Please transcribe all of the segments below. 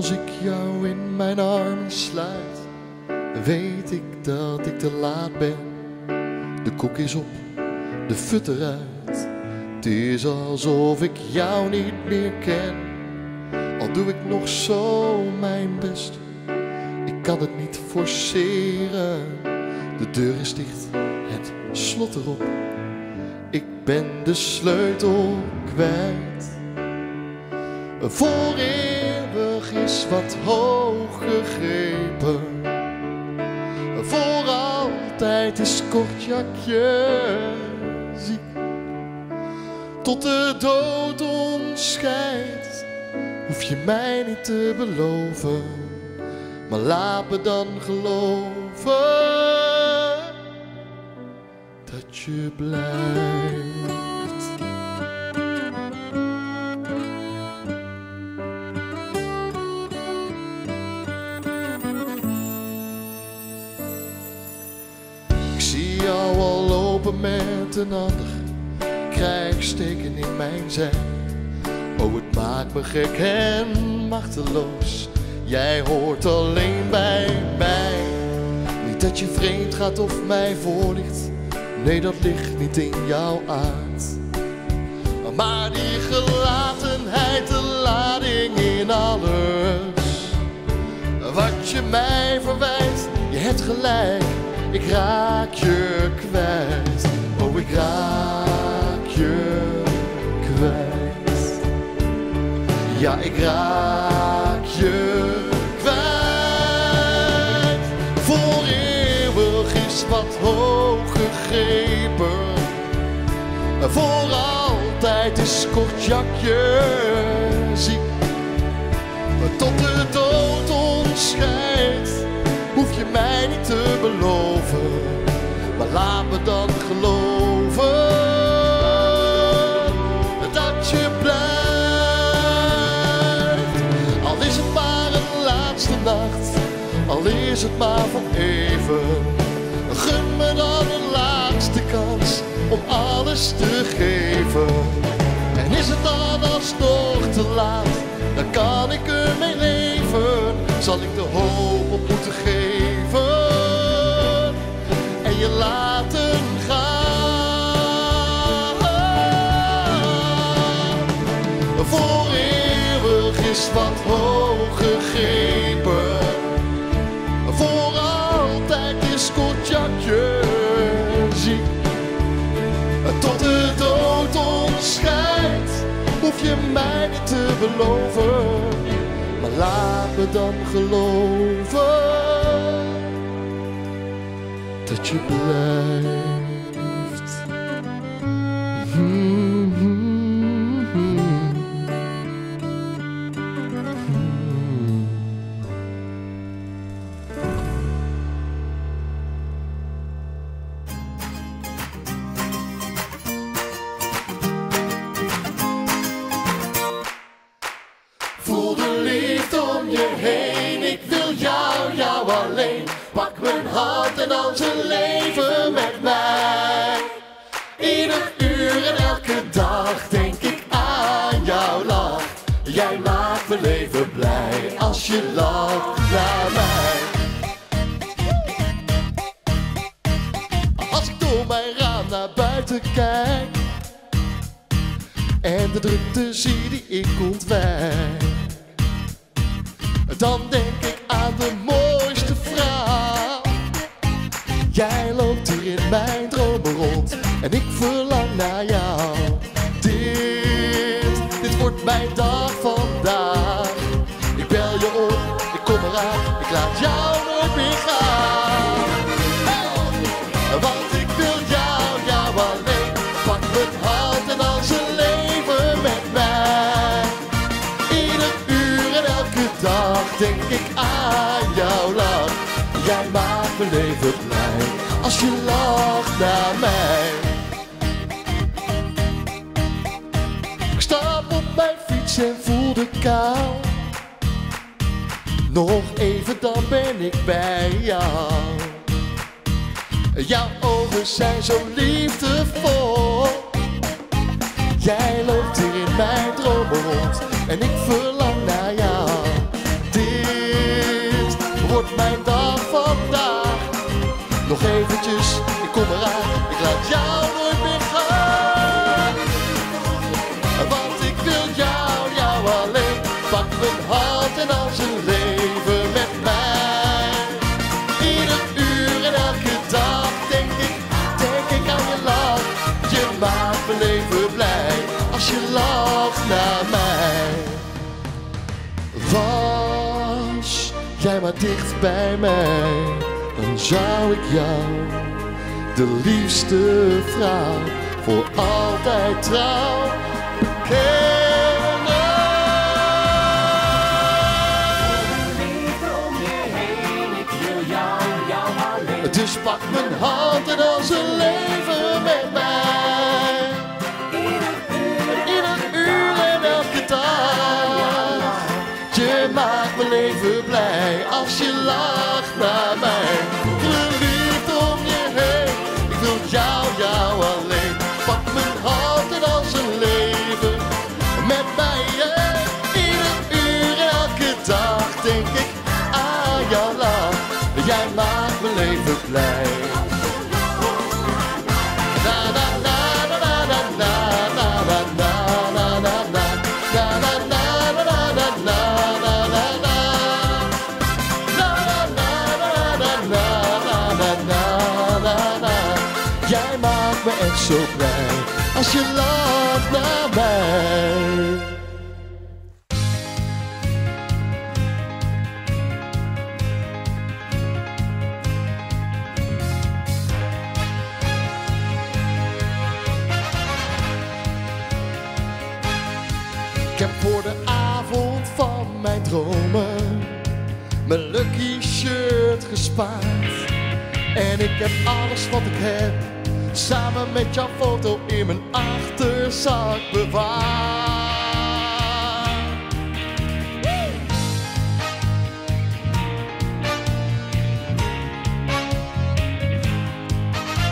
Als ik jou in mijn armen sluit, weet ik dat ik te laat ben. De kok is op, de fut eruit. Het is alsof ik jou niet meer ken. Al doe ik nog zo mijn best, ik kan het niet forceren. De deur is dicht, het slot erop. Ik ben de sleutel kwijt. Voor eeuwig is wat hoog gegrepen. Voor altijd is Kortjakje ziek. Tot de dood ons scheidt, hoef je mij niet te beloven. Maar laat me dan geloven dat je blijft. Ik zie jou al lopen met een ander, krijg steken in mijn zij. Oh, het maakt me gek en machteloos. Jij hoort alleen bij mij. Niet dat je vreemd gaat of mij voorligt, nee, dat ligt niet in jouw aard. Maar die gelatenheid, de lading in alles wat je mij verwijt, je hebt gelijk, ik raak je kwijt. Oh, ik raak je kwijt. Ja, ik raak je kwijt. Voor eeuwig is wat hoog gegrepen. Voor altijd is Kortjakje ziek. Tot de dood ons scheidt, hoef je mij niet te beloven. Maar laat me dan geloven dat je blijft. Al is het maar een laatste nacht, al is het maar voor even. Gun me dan een laatste kans om alles te geven. En is het dan alsnog te laat, dan kan ik ermee leven. Zal ik de hoop op moeten geven en je laten gaan. Voor eeuwig is wat hoog gegrepen. Voor altijd is Kortjakje ziek. Tot de dood ons scheidt, hoef je mij niet te beloven. Maar laat me dan geloven dat je blijft. Voel de liefde om je heen, ik wil jou, jou alleen. Pak mijn hand en dans een leven met mij. Ieder uur en elke dag denk ik aan jouw lach. Jij maakt mijn leven blij als je lacht naar mij. Als ik door mijn raam naar buiten kijk en de drukte zie die ik ontwijk, dan denk ik aan de mooiste vrouw. Jij loopt hier in mijn dromen rond en ik verlang naar jou. Dit wordt mijn dag vandaag. Ik bel je op, ik kom eraan, ik laat jou nooit meer gaan. Hey! Want ik wil jou, jou alleen. Pak mijn hand en dans een leven met mij. Ieder uur en elke dag denk ik aan jouw lach. Jij maakt mijn leven blij als je lacht naar mij. Ik stap op mijn fiets en voel de kou. Nog even dan ben ik bij jou. Jouw ogen zijn zo liefdevol. Jij loopt hier in mijn dromen rond en ik verlang naar jou. Dit mijn dag vandaag. Nog eventjes, ik kom eraan, ik laat jou nooit meer gaan. Want ik wil jou alleen. Pak mijn hand en als een leven met mij. Ieder uur en elke dag denk ik aan je lach. Je maakt mijn leven blij als je lacht naar mij. Was jij maar dicht bij mij, dan zou ik jou, de liefste vrouw, voor altijd trouw bekennen. Liefde om je heen, ik wil jou alleen. Dus pak mijn hand en als een leven met mij. Ieder uur en elke dag. Je maakt mijn leven blij als je lacht naar mij. Ik wil liefde om je heen, ik wil jou alleen. Pak mijn hand en als een leven met mij. Ieder uur en elke dag denk ik aan jouw lach. Jij maakt mijn leven blij. Jij maakt me echt zo blij als je lacht naar mij. Ik heb voor de avond van mijn dromen mijn lucky shirt gespaard. En ik heb alles wat ik heb, samen met jouw foto in mijn achterzak bewaard.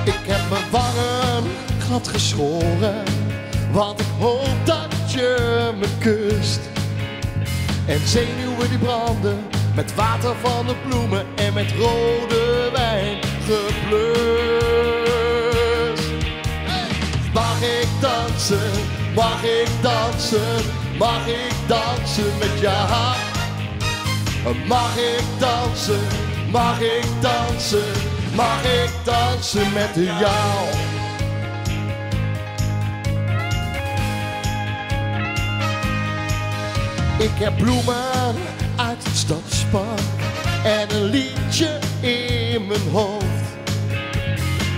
Ik heb mijn wangen glad geschoren, want ik hoop dat je me kust. En zenuwen die branden, met water van de bloemen en met rode wijn geblust. Mag ik dansen, mag ik dansen, mag ik dansen met jou? Mag ik dansen, mag ik dansen, mag ik dansen met jou? Ik heb bloemen uit het stadspark en een liedje in mijn hoofd.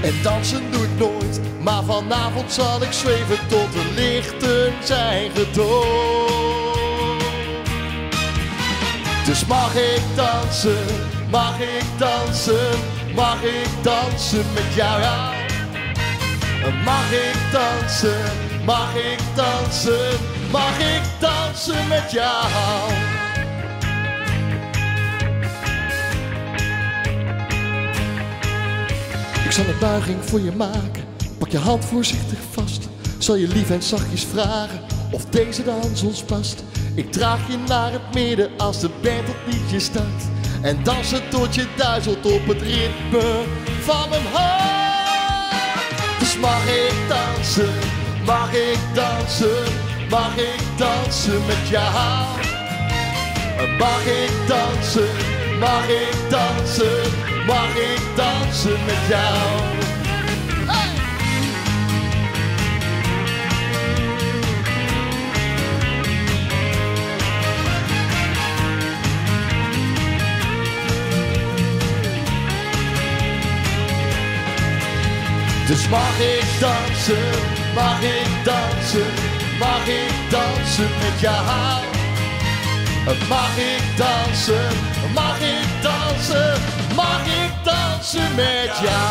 En dansen doe ik nooit, maar vanavond zal ik zweven tot de lichten zijn gedoofd. Dus mag ik dansen, mag ik dansen, mag ik dansen met jou? Mag ik dansen, mag ik dansen, mag ik dansen met jou? Ik zal een buiging voor je maken, pak je hand voorzichtig vast. Zal je lief en zachtjes vragen of deze dans ons past. Ik draag je naar het midden als de band het liedje start. En dansen tot je duizelt op het ritme van mijn hart. Dus mag ik dansen, mag ik dansen, mag ik dansen met jou? Mag ik dansen, mag ik dansen, mag ik dansen met jou? Hey! Dus mag ik dansen, mag ik dansen, mag ik dansen met jou? Mag ik dansen, mag ik dansen, mag ik dansen met jou?